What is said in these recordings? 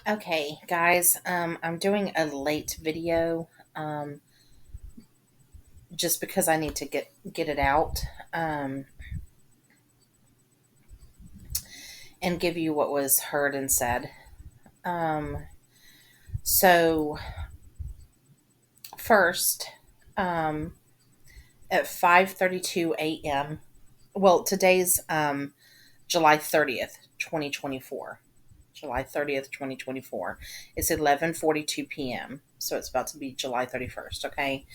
Okay, guys, I'm doing a late video, just because I need to get it out, um, and give you what was heard and said. Um, so first, um, at 5:32 a.m. Well, today's July 30th, 2024. July 30th, 2024. It's 11:42 p.m. So it's about to be July 31st, okay?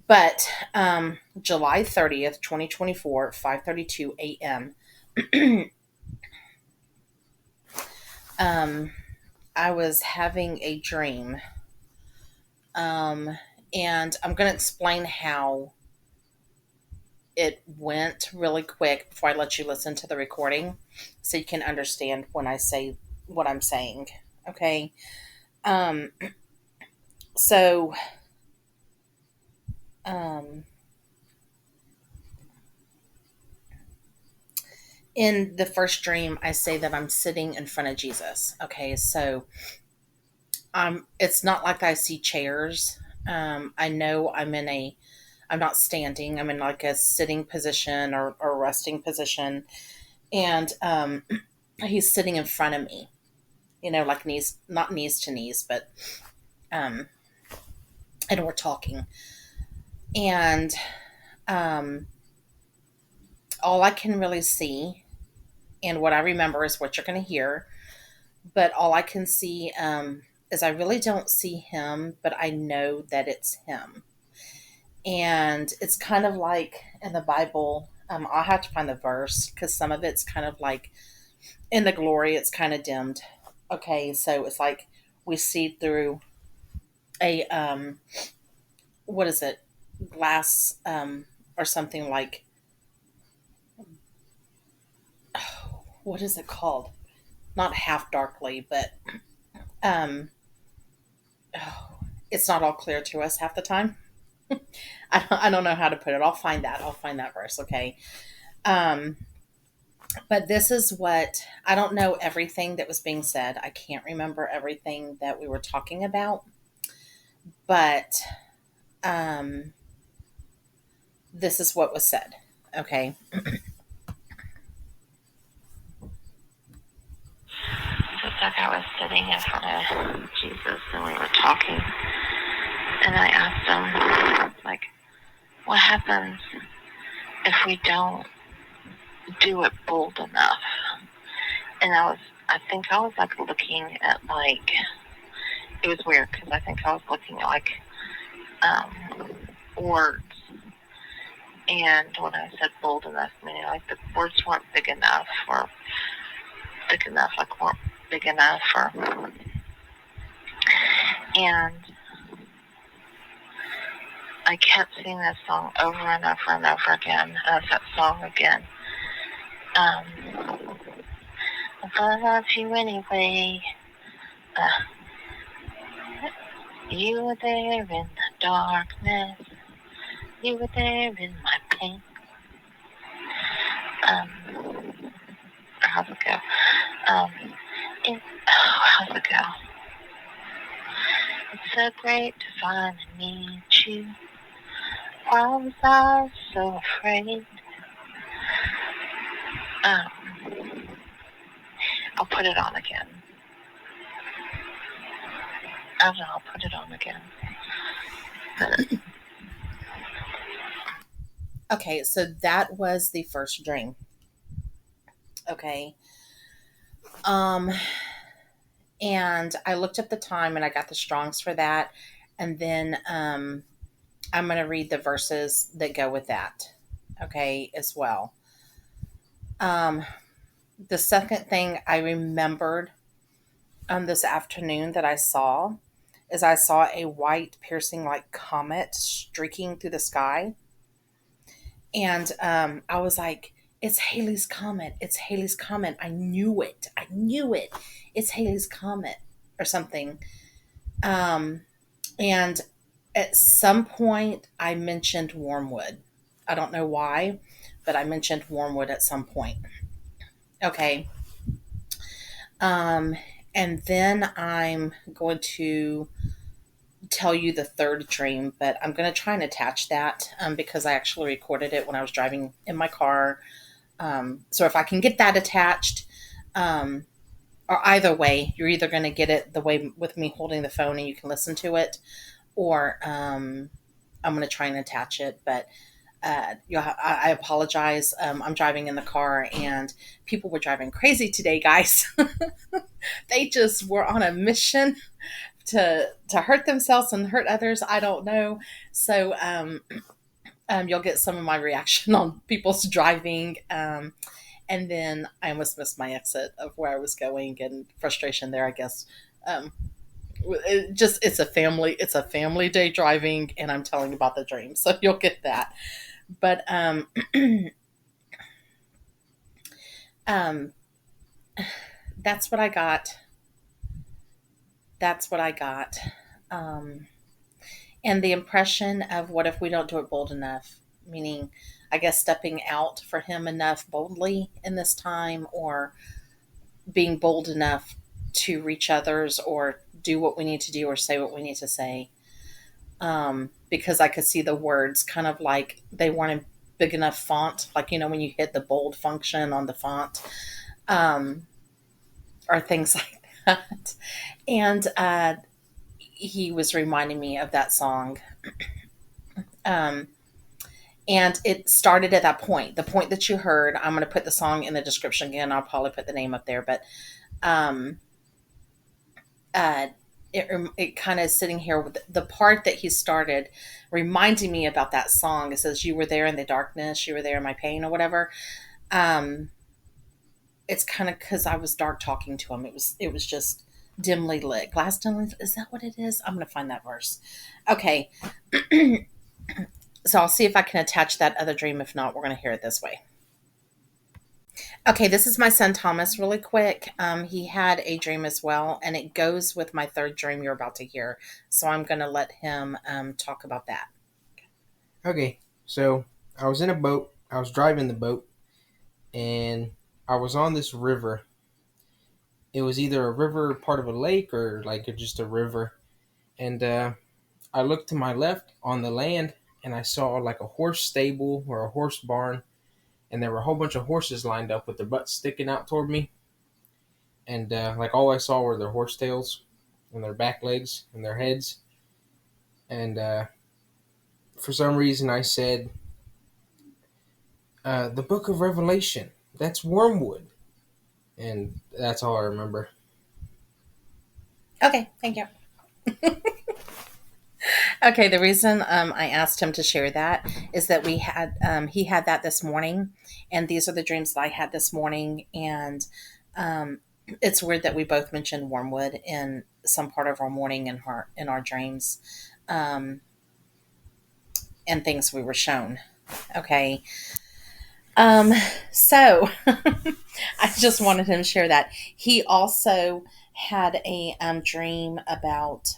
But July 30th, 2024, 5:32 a.m. um, I was having a dream. Um, and I'm going to explain how it went really quick before I let you listen to the recording so you can understand when I say what I'm saying. Okay. Um, so, um, in the first dream, I say that I'm sitting in front of Jesus. Okay. So, it's not like I see chairs. I know I'm not standing. I'm in like a sitting position or resting position. And he's sitting in front of me, like knees, not knees to knees, but, um, and we're talking. And um, all I can really see, and what I remember is what you're going to hear, but all I can see is I really don't see him, but I know that it's him. And it's kind of like in the Bible. I'll have to find the verse because some of it's kind of like in the glory, it's kind of dimmed. Okay, so it's like we see through a what is it, glass, or something like, what is it called? Not half darkly, but um, oh, it's not all clear to us half the time. I don't know how to put it. I'll find that. I'll find that verse. Okay. Um, but this is what I don't know everything that was being said. I can't remember everything that we were talking about, but um, this is what was said. Okay. It's like I was sitting in front of Jesus and we were talking, and I asked him, like, what happens if we don't do it bold enough? And I think I was like looking at like, it was weird because I think I was looking at like words. And when I said bold enough, meaning like the words weren't big enough or thick enough, like weren't big enough, and I kept singing that song over and over and over again. That song again. I love you anyway. Uh, you were there in the darkness. You were there in my pain. How's it go? How's it go? It's so great to finally meet you. Why was I so afraid? I'll put it on again. I don't know, I'll put it on again. Okay, so that was the first dream. Okay. Um, and I looked up the time and I got the Strongs for that. And then I'm going to read the verses that go with that. Okay, as well. Um, the second thing I remembered this afternoon that I saw is I saw a white piercing like comet streaking through the sky. And I was like, it's Haley's Comet. It's Haley's Comet. I knew it. I knew it. It's Haley's Comet or something. Um, and at some point, I mentioned Wormwood. I don't know why, but I mentioned Wormwood at some point. Okay. Um, And then I'm going to tell you the third dream, but I'm going to try and attach that because I actually recorded it when I was driving in my car. So if I can get that attached, um, or either way, you're either going to get it the way with me holding the phone and you can listen to it, or I'm going to try and attach it. But I apologize. I'm driving in the car and people were driving crazy today, guys. They just were on a mission to hurt themselves and hurt others. I don't know. So you'll get some of my reaction on people's driving. And then I almost missed my exit of where I was going and frustration there, I guess. Um, it's a family day driving, and I'm telling about the dream, so you'll get that. But um, that's what I got. That's what I got. Um, and the impression of what if we don't do it bold enough, meaning, I guess, stepping out for him enough boldly in this time, or being bold enough to reach others, or do what we need to do, or say what we need to say. Because I could see the words kind of like they weren't a big enough font, like, when you hit the bold function on the font, um, or things like that. And he was reminding me of that song. Um, and it started at that point, the point that you heard. I'm going to put the song in the description again. I'll probably put the name up there, but um, uh, it kind of sitting here with the part that he started reminding me about that song. It says, "You were there in the darkness, you were there in my pain," or whatever. Um, it's kind of because I was dark talking to him. It was just dimly lit, glass dimly. Is that what it is? I'm gonna find that verse. Okay, so I'll see if I can attach that other dream. If not, we're gonna hear it this way. Okay, this is my son Thomas, really quick. He had a dream as well, and it goes with my third dream you're about to hear. So I'm going to let him talk about that. Okay, so I was in a boat. I was driving the boat, and I was on this river. It was either a river, part of a lake, or like just a river. And I looked to my left on the land, and I saw like a horse stable or a horse barn, and there were a whole bunch of horses lined up with their butts sticking out toward me. And like all I saw were their horse tails, and their back legs, and their heads. And for some reason, I said, "The Book of Revelation. That's Wormwood." And that's all I remember. Okay, thank you. Okay, the reason I asked him to share that is that he had that this morning, and these are the dreams that I had this morning, and um, it's weird that we both mentioned wormwood in some part of our morning in our dreams, um, and things we were shown. Okay, um, so I just wanted him to share that. He also had a dream about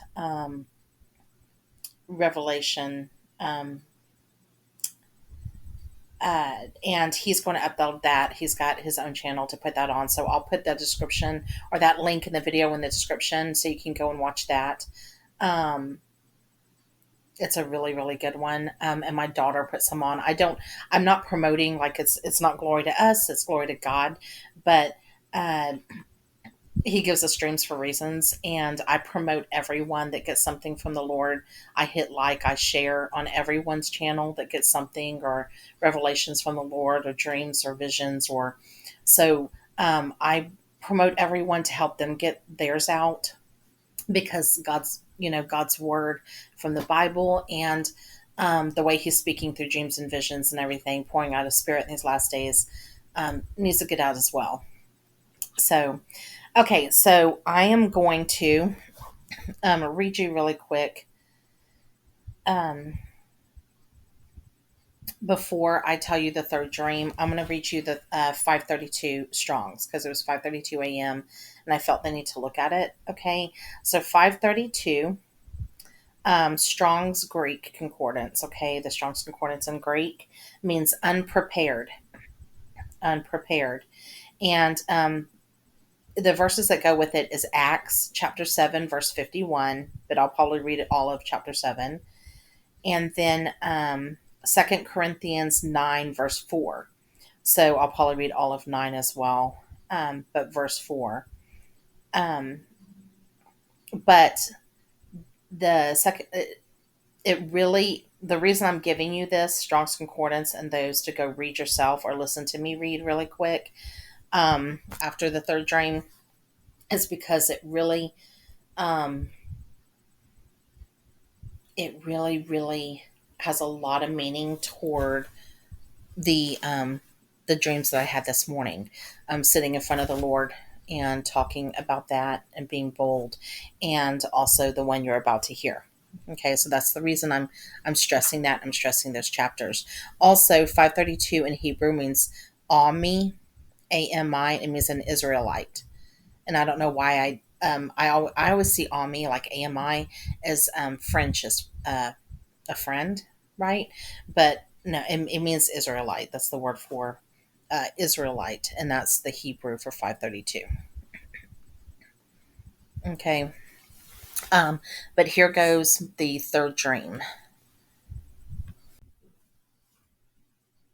Revelation. Um, and he's going to upload that. He's got his own channel to put that on. So I'll put the description or that link in the video in the description so you can go and watch that. Um, it's a really, really good one. And my daughter put some on. I'm not promoting, like, it's not glory to us, it's glory to God. But uh, he gives us dreams for reasons, and I promote everyone that gets something from the Lord. I hit like, I share on everyone's channel that gets something, or revelations from the Lord, or dreams, or visions, or so. I promote everyone to help them get theirs out, because God's word from the Bible, and the way He's speaking through dreams and visions and everything, pouring out His Spirit in these last days, needs to get out as well. So, okay, so I am going to read you really quick um, before I tell you the third dream. I'm going to read you the 532 Strongs, because it was 5:32 a.m. and I felt the need to look at it. Okay, so 532 Strong's Greek Concordance. Okay, the Strong's Concordance in Greek means unprepared, unprepared, and the verses that go with it is Acts chapter 7, verse 51, but I'll probably read it all of chapter 7. And then 2 Corinthians 9, verse 4. So I'll probably read all of 9 as well, but verse 4. But the second, it really, the reason I'm giving you this Strong's Concordance and those to go read yourself or listen to me read really quick after the third dream is because it really has a lot of meaning toward the dreams that I had this morning. Sitting in front of the Lord and talking about that and being bold, and also the one you're about to hear. Okay, so that's the reason I'm stressing that. I'm stressing those chapters. Also, 532 in Hebrew means Ami, A-M-I. It means an Israelite, and I don't know why I always see Ami like AMI as French as a friend, right? But no, it means Israelite. That's the word for Israelite, and that's the Hebrew for 532. Okay. But here goes the third dream.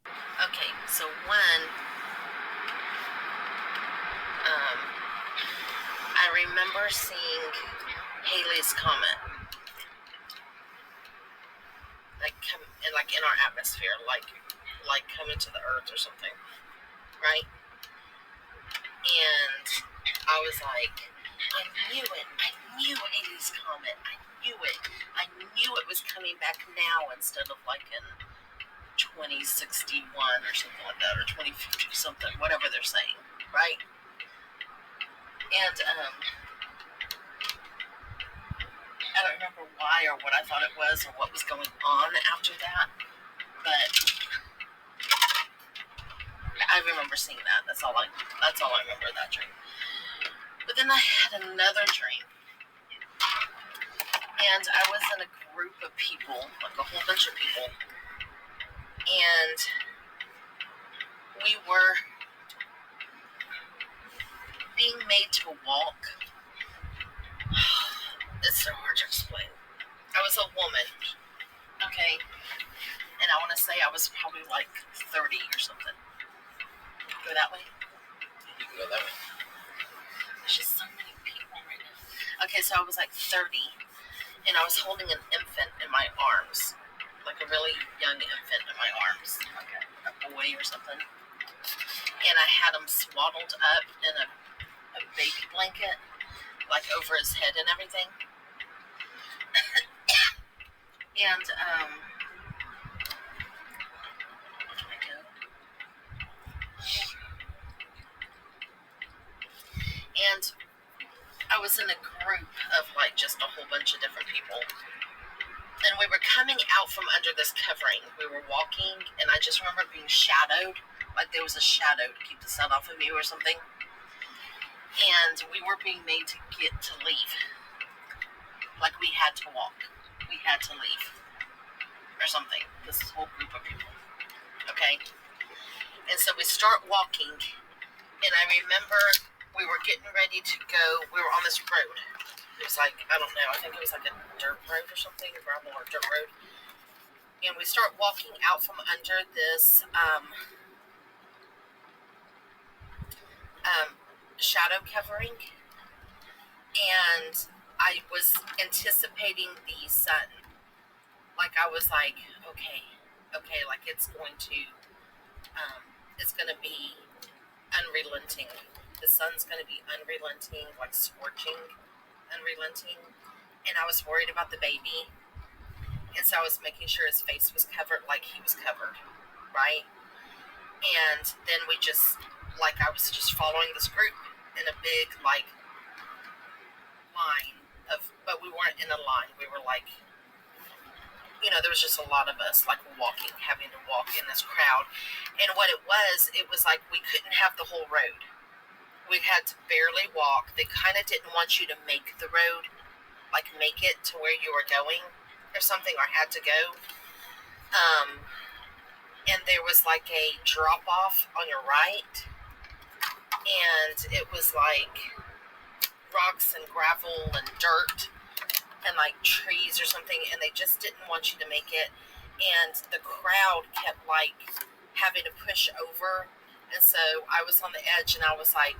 Okay, so one, I remember seeing Halley's Comet, like in our atmosphere, like coming to the Earth or something, right? And I was like, I knew it. I knew Halley's Comet. I knew it. I knew it was coming back now instead of like in 2061 or something like that, or 2050 something, whatever they're saying, right? And I don't remember why or what I thought it was or what was going on after that, but I remember seeing that. That's all I remember of that dream. But then I had another dream, and I was in a group of people, like a whole bunch of people, and we were being made to walk. It's so hard to explain. I was a woman, okay, and I want to say I was probably like 30 or something. Go that way? You can go that way. There's just so many people right now. Okay, so I was like 30, and I was holding an infant in my arms, like a really young infant in my arms, like a boy or something. And I had him swaddled up in a baby blanket, like over his head and everything. And where did I go? And I was in a group of like just a whole bunch of different people. And we were coming out from under this covering. We were walking, and I just remember being shadowed, like there was a shadow to keep the sun off of you or something. And we were being made to leave. Like we had to walk. We had to leave. Or something. This whole group of people. Okay? And so we start walking, and I remember we were getting ready to go. We were on this road. It was like, I don't know, I think it was like a dirt road or something, a gravel or dirt road. And we start walking out from under this shadow covering. And I was anticipating the sun. Like I was like, okay, like it's going to be unrelenting. The sun's going to be unrelenting, like scorching, unrelenting. And I was worried about the baby. And so I was making sure his face was covered like he was covered, right? And then we just, like I was just following this group in a big, like, line but we weren't in a line. We were like, there was just a lot of us, like, having to walk in this crowd. And what it was like we couldn't have the whole road. We had to barely walk. They kind of didn't want you to make the road, like make it to where you were going or something, or had to go. And there was like a drop off on your right, and it was like rocks and gravel and dirt and like trees or something, and they just didn't want you to make it, and the crowd kept like having to push over, and so I was on the edge, and I was like,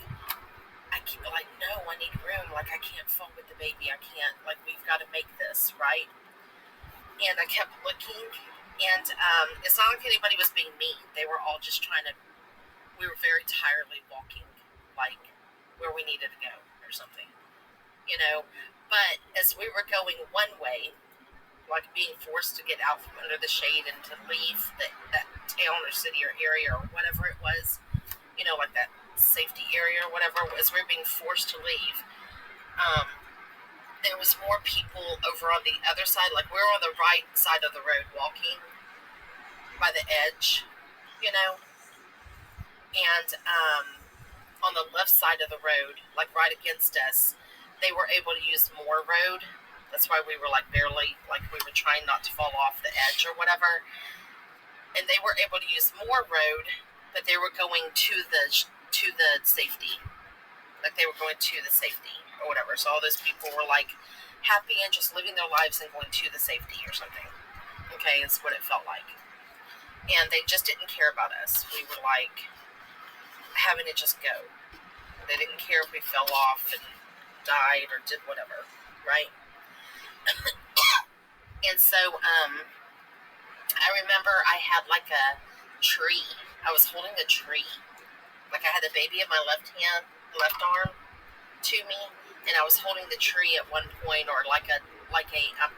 I keep like, no, I need room, like I can't fall with the baby, I can't, like we've got to make this right. And I kept looking, and it's not like anybody was being mean, they were all just trying to, we were very tiredly walking like where we needed to go or something, you know. But as we were going one way, like being forced to get out from under the shade and to leave that town or city or area or whatever it was, you know, like that safety area or whatever, as we were being forced to leave, there was more people over on the other side, like we were on the right side of the road walking by the edge, you know, and on the left side of the road, like right against us, they were able to use more road. That's why we were like barely, like we were trying not to fall off the edge or whatever. And they were able to use more road, but they were going to the safety. Like they were going to the safety or whatever. So all those people were like happy and just living their lives and going to the safety or something. Okay, is what it felt like. And they just didn't care about us. We were like having to just go. They didn't care if we fell off and died or did whatever, right? And so I remember I had like a tree. I was holding a tree. Like I had the baby in my left arm to me, and I was holding the tree at one point, or like I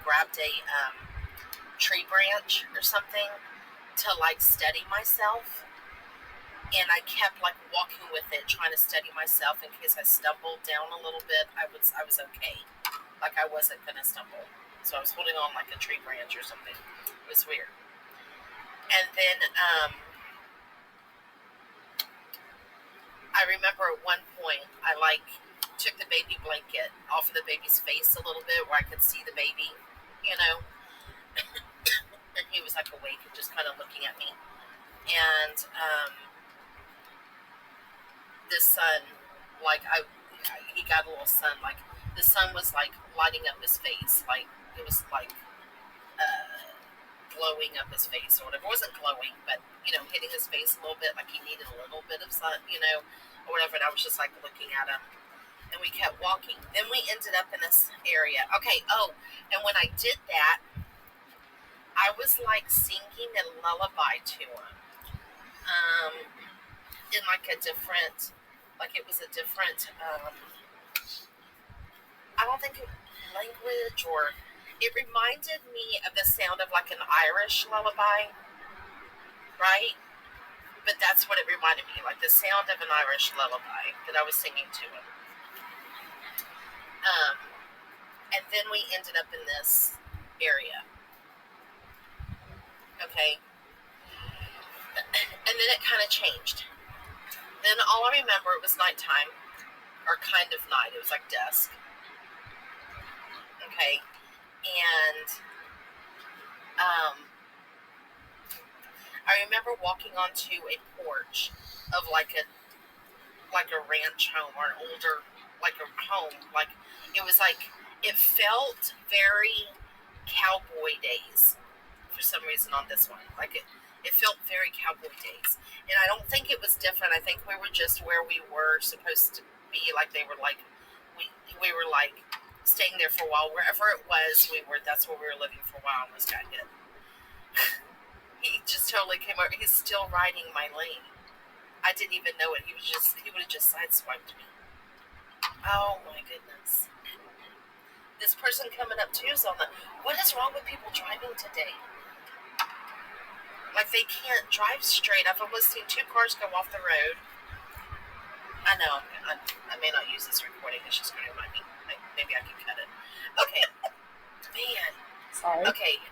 grabbed a tree branch or something to like steady myself. And I kept like walking with it, trying to steady myself in case I stumbled down a little bit. I was okay. Like I wasn't gonna stumble. So I was holding on like a tree branch or something. It was weird. And then I remember at one point I like took the baby blanket off of the baby's face a little bit where I could see the baby, you know. And he was like awake and just kind of looking at me. And the sun, like he got a little sun, like the sun was like lighting up his face, like it was like glowing up his face or whatever. It wasn't glowing, but you know, hitting his face a little bit, like he needed a little bit of sun, you know, or whatever. And I was just like looking at him, and we kept walking. Then we ended up in this area. Okay, and when I did that, I was like singing a lullaby to him, in like a different, like it was a different, I don't think language, or it reminded me of the sound of like an Irish lullaby, right? But that's what it reminded me, like the sound of an Irish lullaby that I was singing to him. And then we ended up in this area. Okay. And then it kind of changed. Then all I remember, it was nighttime, or kind of night. It was like dusk. Okay. And I remember walking onto a porch of like a ranch home, or an older, like a home. Like it was like, it felt very cowboy days for some reason on this one. Like it felt very cowboy days. And I don't think it was different. I think we were just where we were supposed to be. Like they were like, we were like staying there for a while. Wherever it was, that's where we were living for a while, and this guy hit. He just totally came over. He's still riding my lane. I didn't even know it. He would have just sideswiped me. Oh my goodness. This person coming up too is on the, what is wrong with people driving today? Like they can't drive straight. I've almost seen 2 cars go off the road. I know, I may not use this recording. It's just going to remind me. Maybe I can cut it. Okay. Man. Sorry. Okay.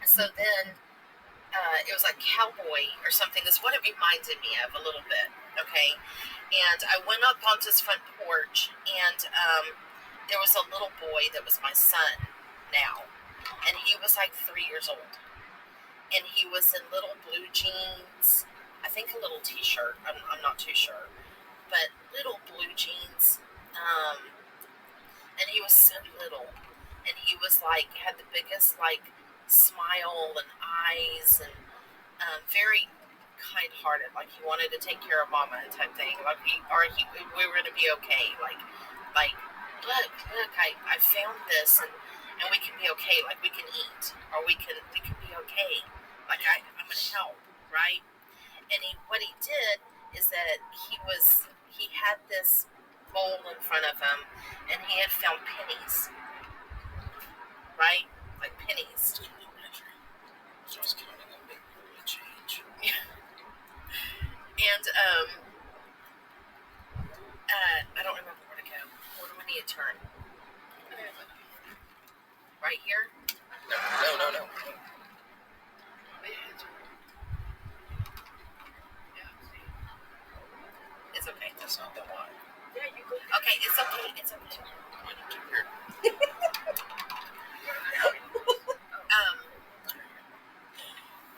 So then, it was like cowboy or something. Is what it reminded me of a little bit. Okay. And I went up onto this front porch, and there was a little boy that was my son now. And he was like 3 years old. And he was in little blue jeans I think a little t-shirt. I'm not too sure, but little blue jeans. And he was so little, and he was like had the biggest like smile and eyes, and very kind-hearted. Like he wanted to take care of Mama type thing. Like we were gonna be okay. Like look, I found this, and we can be okay. Like we can eat, or we can be okay. Like I'm gonna help, right? And what he did is that he had this bowl in front of him, and he had found pennies, right? Like pennies. So I was counting a big change. And I don't remember where to go. Where do we need to turn? Right here? No. It's okay. That's not the one. Okay, it's okay. It's okay.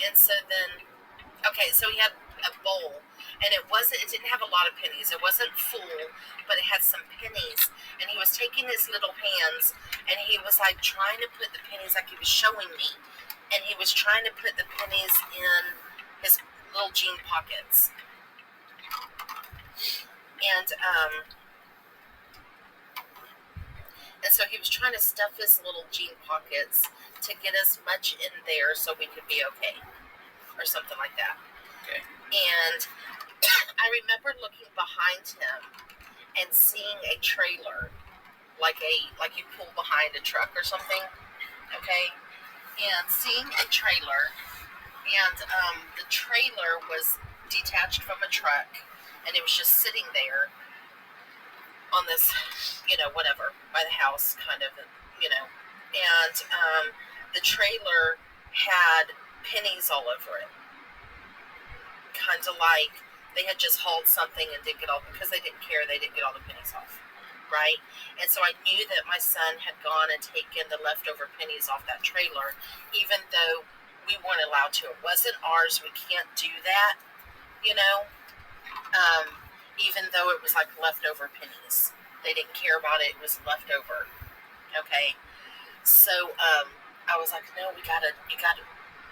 And so then, okay, so he had a bowl, and it didn't have a lot of pennies. It wasn't full, but it had some pennies. And he was taking his little hands, and he was like trying to put the pennies, like he was showing me, and he was trying to put the pennies in his little jean pockets. And so he was trying to stuff his little jean pockets to get as much in there so we could be okay, or something like that. Okay. And I remember looking behind him and seeing a trailer, like you pull behind a truck or something, okay? And seeing a trailer, and the trailer was detached from a truck, and it was just sitting there on this, whatever, by the house, kind of, and the trailer had pennies all over it, kind of like they had just hauled something and didn't get all, because they didn't care, they didn't get all the pennies off, right? And so I knew that my son had gone and taken the leftover pennies off that trailer, even though we weren't allowed to. It wasn't ours. We can't do that, even though it was like leftover pennies. They didn't care about it. It was leftover. Okay. So I was like, no, you gotta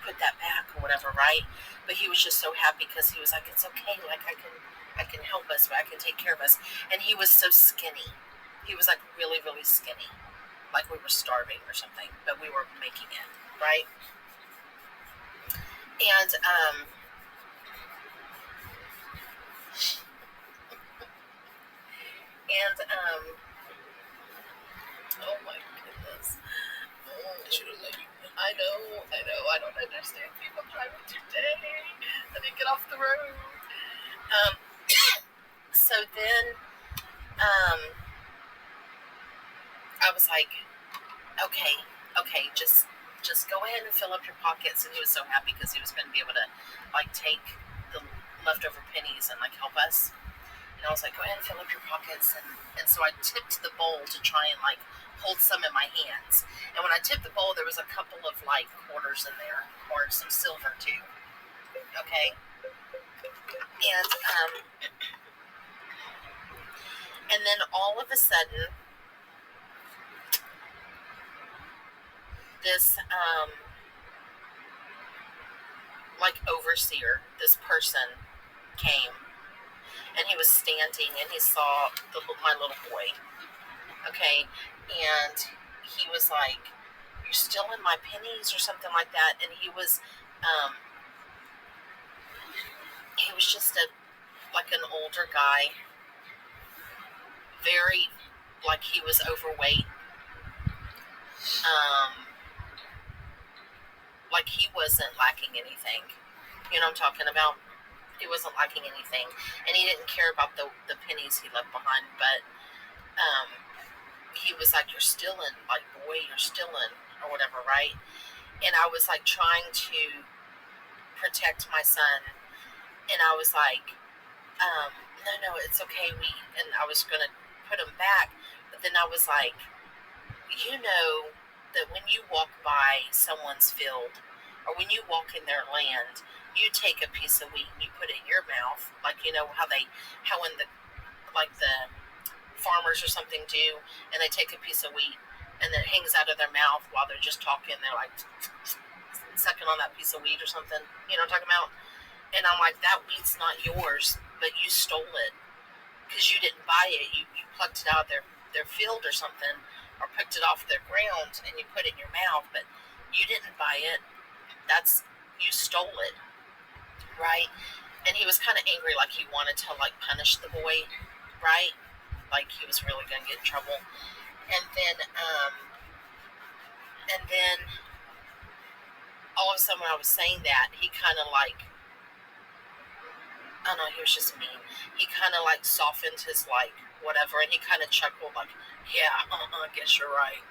put that back or whatever, right? But he was just so happy because he was like, it's okay. Like I can help us, but I can take care of us. And he was so skinny. He was like really, really skinny. Like we were starving or something, but we were making it, right? And oh my goodness. I should have let you. I know. I don't understand people driving today. I didn't get off the road. So then, I was like, okay, just go ahead and fill up your pockets. And he was so happy because he was going to be able to, like, take the leftover pennies and, like, help us. And I was like, go ahead and fill up your pockets. And so I tipped the bowl to try and, like, hold some in my hands. And when I tipped the bowl, there was a couple of, like, quarters in there, or some silver, too. Okay? And then all of a sudden, this, like, overseer, this person came, and he was standing, and he saw my little boy, okay, and he was like, you're still in my pennies, or something like that, and he was just like an older guy, very, like, he was overweight, like he wasn't lacking anything, you know what I'm talking about? He wasn't lacking anything, and he didn't care about the pennies he left behind, but he was like, you're still in, like, boy, you're still in, or whatever, right? And I was like trying to protect my son, and I was like, no, it's okay, and I was gonna put him back, but then I was like, that when you walk by someone's field, or when you walk in their land, you take a piece of wheat and you put it in your mouth, like how in the farmers or something do, and they take a piece of wheat and then it hangs out of their mouth while they're just talking. They're like sucking on that piece of wheat or something. You know what I'm talking about? And I'm like, that wheat's not yours, but you stole it because you didn't buy it. You plucked it out of their field or something, or picked it off their ground and you put it in your mouth, but you didn't buy it. You stole it, right? And he was kind of angry, like he wanted to like punish the boy, right? Like he was really gonna get in trouble. And then all of a sudden when I was saying that, he kind of like, I don't know, he was just mean. He kind of like softened his like whatever, and he kind of chuckled like, yeah, I guess you're right,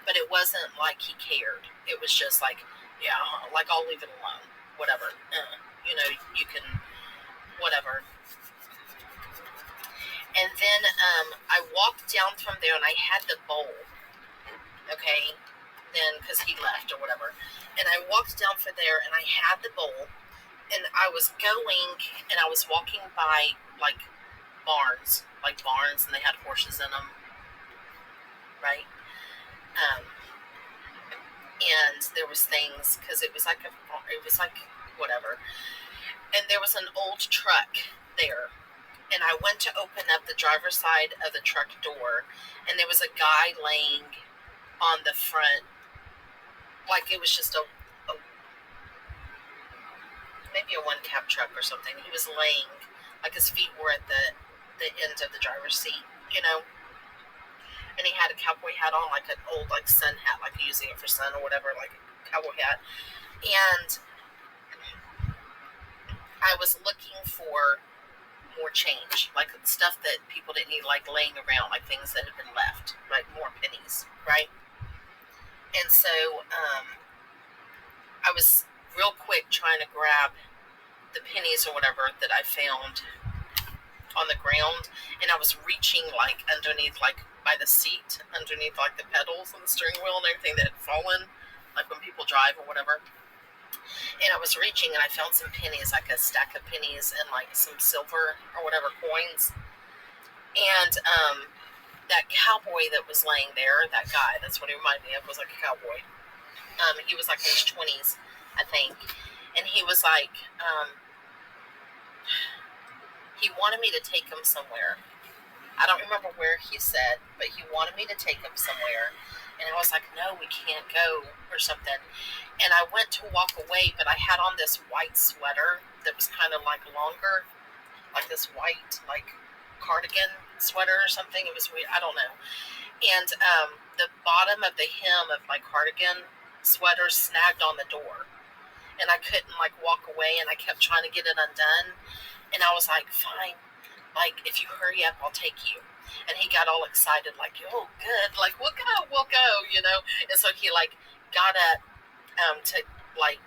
but it wasn't like he cared. It was just like, yeah, like I'll leave it alone, whatever, you can, whatever. And then I walked down from there and I had the bowl, okay, then because he left or whatever. And I walked down from there and I had the bowl, and I was going and I was walking by like barns, and they had horses in them, right? And there was things, because it was like whatever. And there was an old truck there. And I went to open up the driver's side of the truck door, and there was a guy laying on the front, like it was just maybe a one-cab truck or something. He was laying, like his feet were at the end of the driver's seat, and he had a cowboy hat on, like an old like sun hat, like using it for sun or whatever, like a cowboy hat. And I was looking for more change, like stuff that people didn't need, like laying around, like things that had been left, like more pennies, right? And so I was real quick trying to grab the pennies or whatever that I found on the ground, and I was reaching like underneath, like by the seat, underneath like the pedals on the steering wheel and everything that had fallen, like when people drive or whatever. And I was reaching and I found some pennies, like a stack of pennies and like some silver or whatever coins. And that cowboy that was laying there, that guy, that's what he reminded me of, was like a cowboy. He was like in his 20s, I think. And he was like, he wanted me to take him somewhere. I don't remember where he said, but he wanted me to take him somewhere. And I was like, no, we can't go or something. And I went to walk away, but I had on this white sweater that was kind of like longer, like this white, like cardigan sweater or something. It was weird. I don't know. And the bottom of the hem of my cardigan sweater snagged on the door. And I couldn't like walk away, and I kept trying to get it undone. And I was like, fine, like if you hurry up, I'll take you. And he got all excited, like, oh, good, like we'll go, And so he like got up to like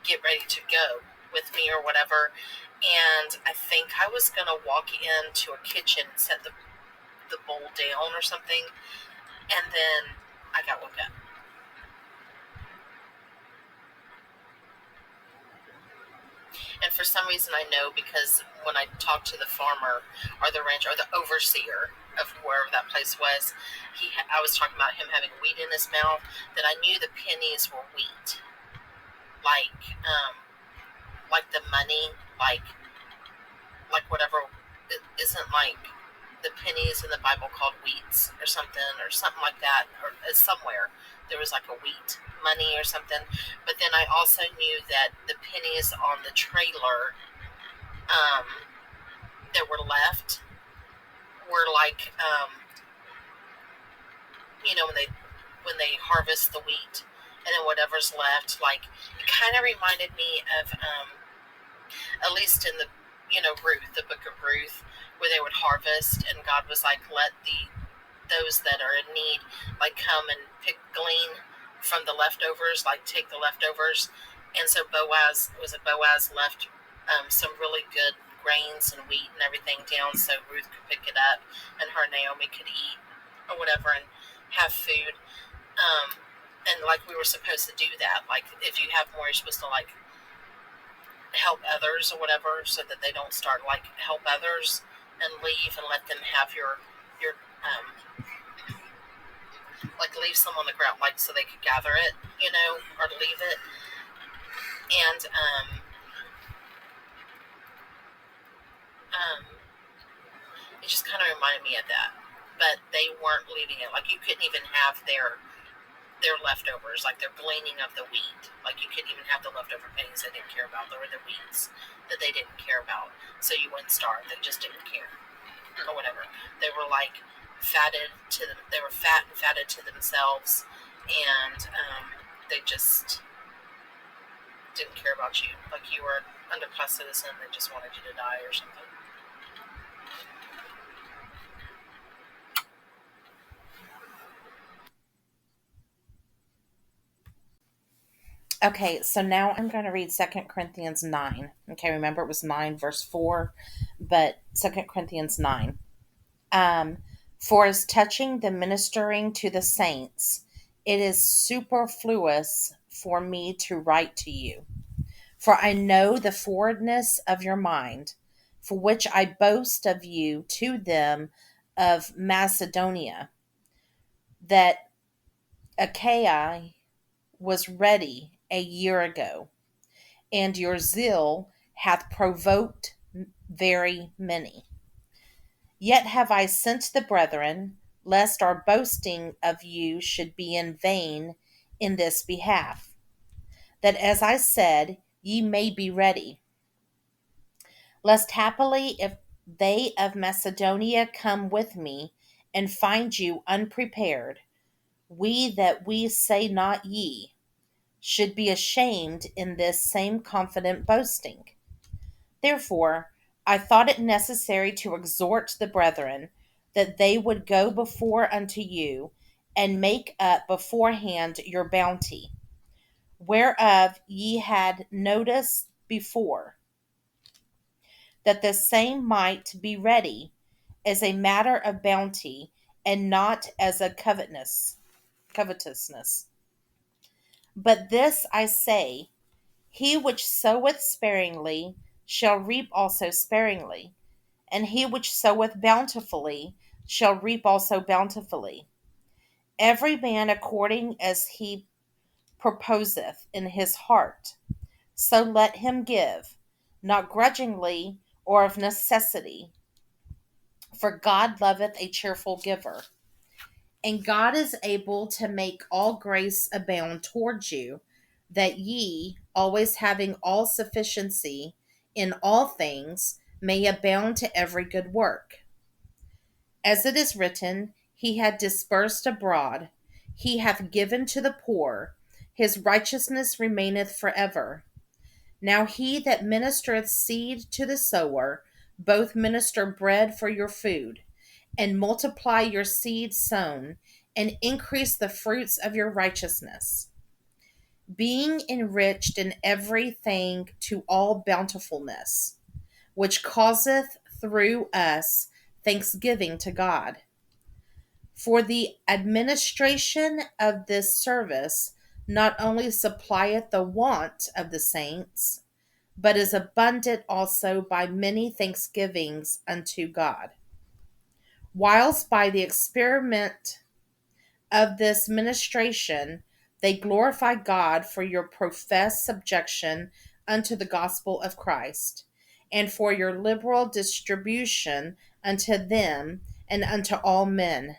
get ready to go with me or whatever. And I think I was gonna walk into a kitchen and set the bowl down or something, and then I got woke up. And for some reason I know, because when I talked to the farmer or the rancher or the overseer of wherever that place was, I was talking about him having wheat in his mouth, that I knew the pennies were wheat. Like the money, like whatever, it isn't like the pennies in the Bible called wheats or something like that, or somewhere there was like a wheat money or something. But then I also knew that the pennies on the trailer that were left were like when they harvest the wheat, and then whatever's left, like it kind of reminded me of at least in the Ruth, the book of Ruth, where they would harvest, and God was like, let those that are in need like come and glean from the leftovers, like take the leftovers. And so Boaz left some really good grains and wheat and everything down, so Ruth could pick it up and her and Naomi could eat or whatever and have food. And like we were supposed to do that. Like if you have more, you're supposed to like help others or whatever, so that they don't start like help others and leave and let them have your like leave some on the ground, like so they could gather it, or leave it. And it just kind of reminded me of that. But they weren't leaving it. Like you couldn't even have their leftovers, like their gleaning of the wheat. Like you couldn't even have the leftover pennies they didn't care about. There were the wheats that they didn't care about. So you wouldn't starve. They just didn't care. Or whatever. They were like fatted to them. They were fat and fatted to themselves. And they just didn't care about you. Like you were an underclass citizen. They just wanted you to die or something. Okay, so now I'm going to read 2 Corinthians 9. Okay, remember it was 9 verse 4, but 2 Corinthians 9. For as touching the ministering to the saints, it is superfluous for me to write to you. For I know the forwardness of your mind, for which I boast of you to them of Macedonia, that Achaia was ready a year ago, and your zeal hath provoked very many. Yet have I sent the brethren, lest our boasting of you should be in vain in this behalf, that as I said, ye may be ready. Lest happily, if they of Macedonia come with me, and find you unprepared, we say not ye, should be ashamed in this same confident boasting. Therefore, I thought it necessary to exhort the brethren that they would go before unto you and make up beforehand your bounty, whereof ye had notice before, that the same might be ready as a matter of bounty and not as a covetousness. But this I say, he which soweth sparingly shall reap also sparingly, and he which soweth bountifully shall reap also bountifully. Every man according as he proposeth in his heart, so let him give, not grudgingly or of necessity, for God loveth a cheerful giver. And God is able to make all grace abound towards you, that ye, always having all sufficiency in all things, may abound to every good work. As it is written, He hath dispersed abroad, He hath given to the poor, His righteousness remaineth forever. Now he that ministereth seed to the sower, both minister bread for your food, and multiply your seed sown, and increase the fruits of your righteousness, being enriched in everything to all bountifulness, which causeth through us thanksgiving to God. For the administration of this service not only supplieth the want of the saints, but is abundant also by many thanksgivings unto God. Whilst by the experiment of this ministration they glorify God for your professed subjection unto the gospel of Christ, and for your liberal distribution unto them and unto all men.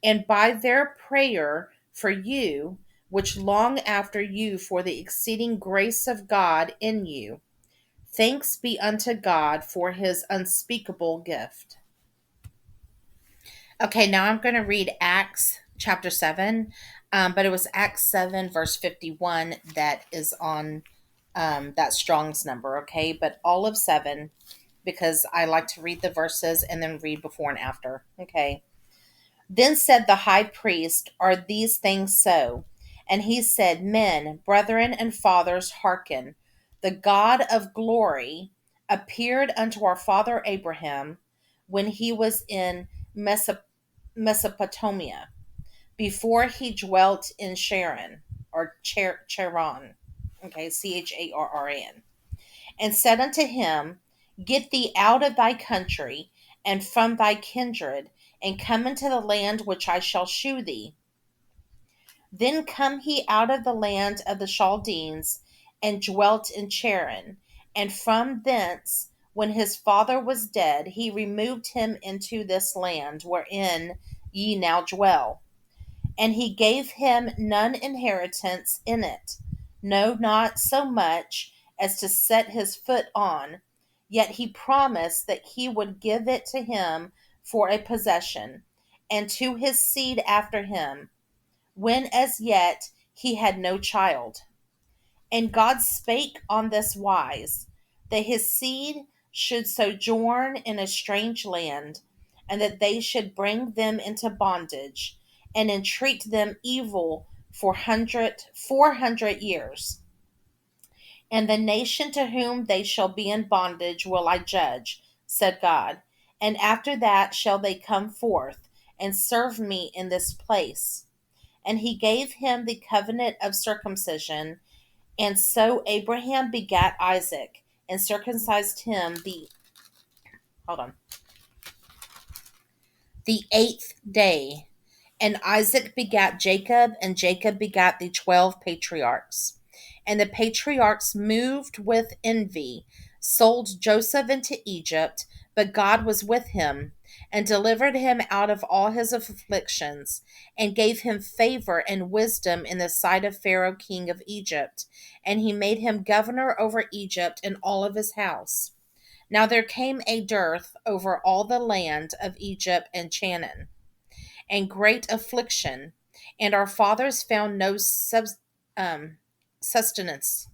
And by their prayer for you, which long after you for the exceeding grace of God in you, thanks be unto God for his unspeakable gift. Okay, now I'm going to read Acts chapter 7, but it was Acts 7, verse 51 that is on that Strong's number, okay? But all of 7, because I like to read the verses and then read before and after, okay? Then said the high priest, Are these things so? And he said, Men, brethren, and fathers, hearken. The God of glory appeared unto our father Abraham when he was in Mesopotamia, before he dwelt in Charan, or Charan, okay, Charran, and said unto him, Get thee out of thy country and from thy kindred, and come into the land which I shall shew thee. Then come he out of the land of the Chaldeans, and dwelt in Charan. And from thence, when his father was dead, he removed him into this land wherein ye now dwell. And he gave him none inheritance in it, no, not so much as to set his foot on. Yet he promised that he would give it to him for a possession, and to his seed after him, when as yet he had no child. And God spake on this wise, that his seed should sojourn in a strange land, and that they should bring them into bondage, and entreat them evil for 400 years. And the nation to whom they shall be in bondage will I judge, said God. And after that shall they come forth and serve me in this place. And he gave him the covenant of circumcision. And so Abraham begat Isaac, and circumcised him hold on the 8th day. And Isaac begat Jacob, and Jacob begat the 12 patriarchs. And the patriarchs, moved with envy, sold Joseph into Egypt, but God was with him, and delivered him out of all his afflictions, and gave him favor and wisdom in the sight of Pharaoh king of Egypt. And he made him governor over Egypt and all of his house. Now there came a dearth over all the land of Egypt and Chanaan, and great affliction, and our fathers found no sustenance.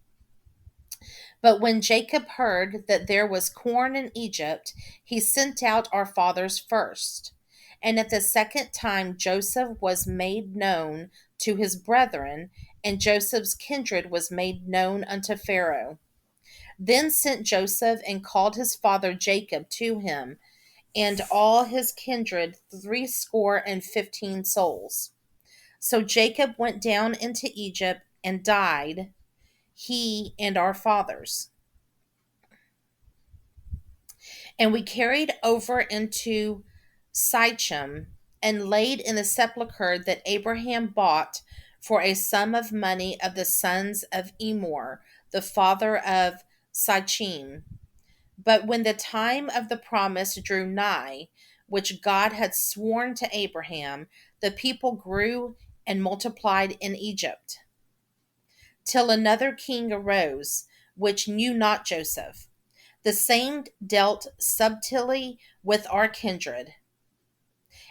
But when Jacob heard that there was corn in Egypt, he sent out our fathers first. And at the second time Joseph was made known to his brethren, and Joseph's kindred was made known unto Pharaoh. Then sent Joseph and called his father Jacob to him, and all his kindred 75 souls. So Jacob went down into Egypt and died, he and our fathers. And we carried over into Sichem, and laid in the sepulchre that Abraham bought for a sum of money of the sons of Emor, the father of Sichem. But when the time of the promise drew nigh, which God had sworn to Abraham, the people grew and multiplied in Egypt, till another king arose, which knew not Joseph. The same dealt subtilly with our kindred,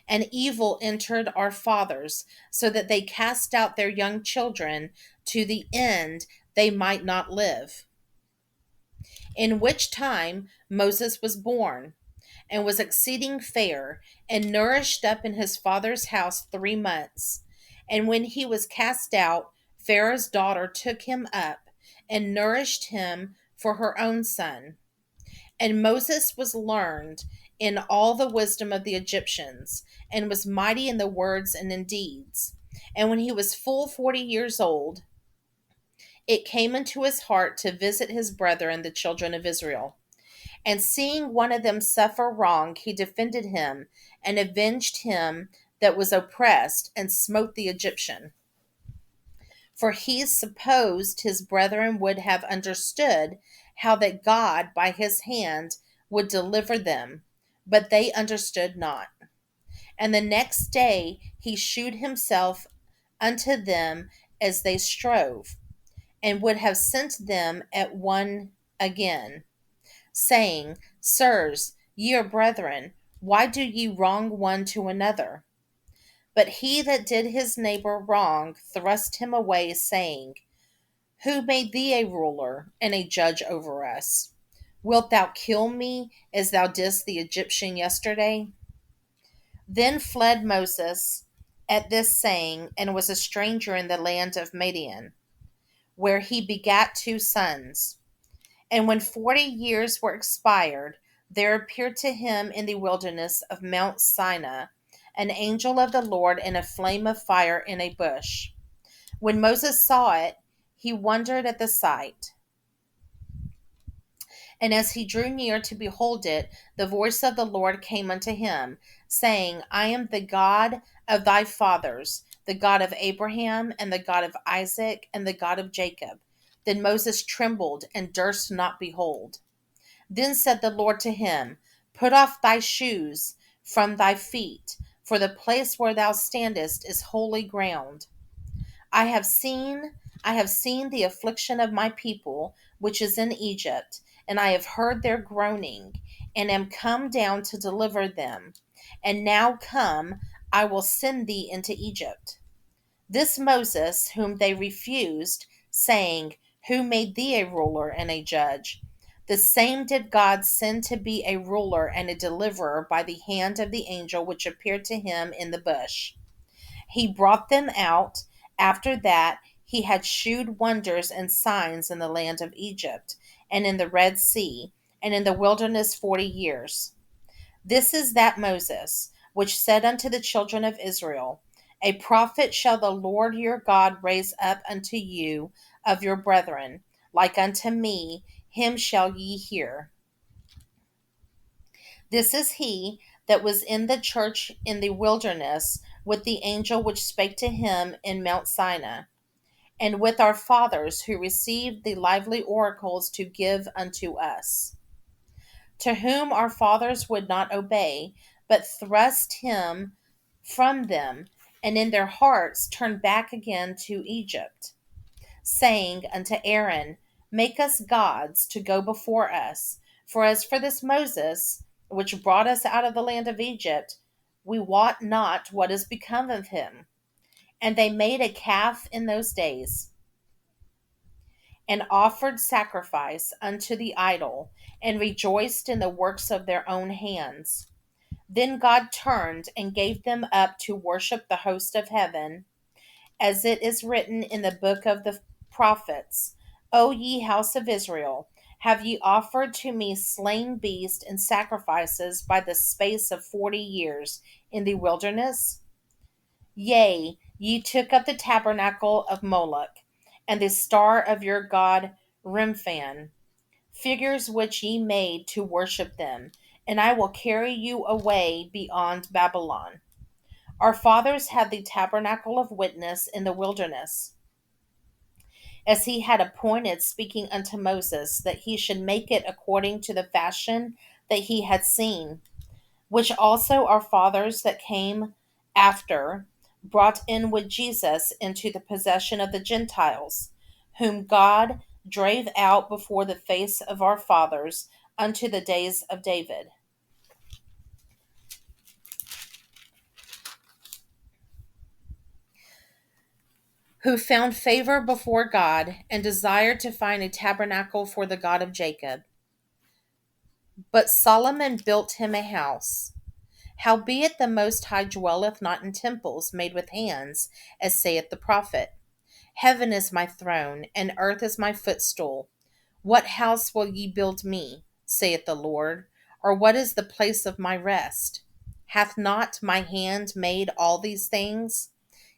and evil entered our fathers, so that they cast out their young children, to the end they might not live. In which time Moses was born, and was exceeding fair, and nourished up in his father's house 3 months. And when he was cast out, Pharaoh's daughter took him up, and nourished him for her own son. And Moses was learned in all the wisdom of the Egyptians, and was mighty in the words and in deeds. And when he was full 40 years old, it came into his heart to visit his brethren, the children of Israel. And seeing one of them suffer wrong, he defended him, and avenged him that was oppressed, and smote the Egyptian. For he supposed his brethren would have understood how that God by his hand would deliver them, but they understood not. And the next day he shewed himself unto them as they strove, and would have sent them at one again, saying, Sirs, ye are brethren, why do ye wrong one to another? But he that did his neighbor wrong thrust him away, saying, Who made thee a ruler and a judge over us? Wilt thou kill me as thou didst the Egyptian yesterday? Then fled Moses at this saying, and was a stranger in the land of Midian, where he begat 2 sons. And when 40 years were expired, there appeared to him in the wilderness of Mount Sinai an angel of the Lord in a flame of fire in a bush. When Moses saw it, he wondered at the sight. And as he drew near to behold it, the voice of the Lord came unto him, saying, I am the God of thy fathers, the God of Abraham, and the God of Isaac, and the God of Jacob. Then Moses trembled and durst not behold. Then said the Lord to him, Put off thy shoes from thy feet, for the place where thou standest is holy ground. I have seen I have seen the affliction of my people which is in Egypt, and I have heard their groaning, and am come down to deliver them. And now come, I will send thee into Egypt. This Moses, whom they refused, saying, Who made thee a ruler and a judge? The same did God send to be a ruler and a deliverer by the hand of the angel which appeared to him in the bush. He brought them out. After that, he had shewed wonders and signs in the land of Egypt, and in the Red Sea, and in the wilderness 40 years. This is that Moses, which said unto the children of Israel, A prophet shall the Lord your God raise up unto you of your brethren, like unto me, him shall ye hear. This is he that was in the church in the wilderness with the angel which spake to him in Mount Sinai, and with our fathers who received the lively oracles to give unto us, to whom our fathers would not obey, but thrust him from them, and in their hearts turned back again to Egypt, saying unto Aaron, Make us gods to go before us. For as for this Moses, which brought us out of the land of Egypt, we wot not what is become of him. And they made a calf in those days, and offered sacrifice unto the idol, and rejoiced in the works of their own hands. Then God turned and gave them up to worship the host of heaven, as it is written in the book of the prophets, O ye house of Israel, have ye offered to me slain beasts and sacrifices by the space of 40 years in the wilderness? Yea, ye took up the tabernacle of Moloch, and the star of your god Remphan, figures which ye made to worship them, and I will carry you away beyond Babylon. Our fathers had the tabernacle of witness in the wilderness, as he had appointed, speaking unto Moses, that he should make it according to the fashion that he had seen, which also our fathers that came after brought in with Jesus into the possession of the Gentiles, whom God drave out before the face of our fathers unto the days of David, who found favor before God and desired to find a tabernacle for the God of Jacob. But Solomon built him a house. Howbeit the Most High dwelleth not in temples made with hands, as saith the prophet. Heaven is my throne, and earth is my footstool. What house will ye build me, saith the Lord? Or what is the place of my rest? Hath not my hand made all these things?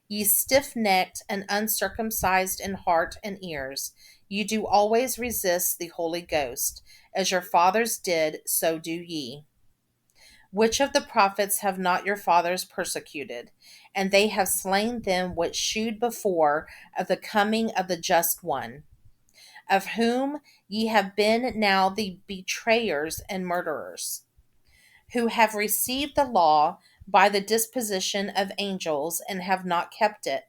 Ye stiff necked and uncircumcised in heart and ears, you do always resist the Holy Ghost. As your fathers did, so do ye. Which of the prophets have not your fathers persecuted? And they have slain them which shewed before of the coming of the just one, of whom ye have been now the betrayers and murderers, who have received the law by the disposition of angels and have not kept it.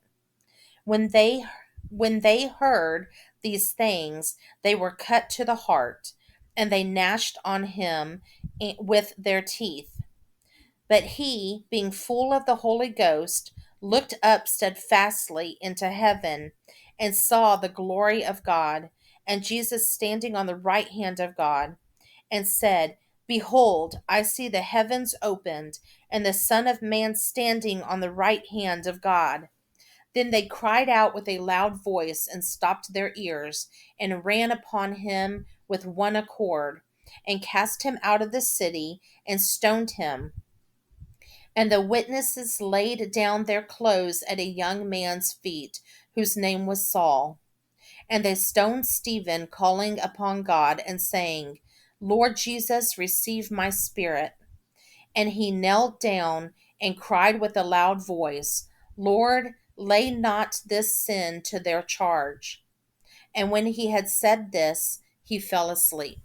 When they heard these things, they were cut to the heart, and they gnashed on him with their teeth. But he, being full of the Holy Ghost, looked up steadfastly into heaven, and saw the glory of God, and Jesus standing on the right hand of God, and said, Behold, I see the heavens opened, and the Son of Man standing on the right hand of God. Then they cried out with a loud voice, and stopped their ears, and ran upon him with one accord, and cast him out of the city, and stoned him. And the witnesses laid down their clothes at a young man's feet, whose name was Saul. And they stoned Stephen, calling upon God and saying, Lord Jesus, receive my spirit. And he knelt down and cried with a loud voice, Lord, lay not this sin to their charge. And when he had said this, he fell asleep.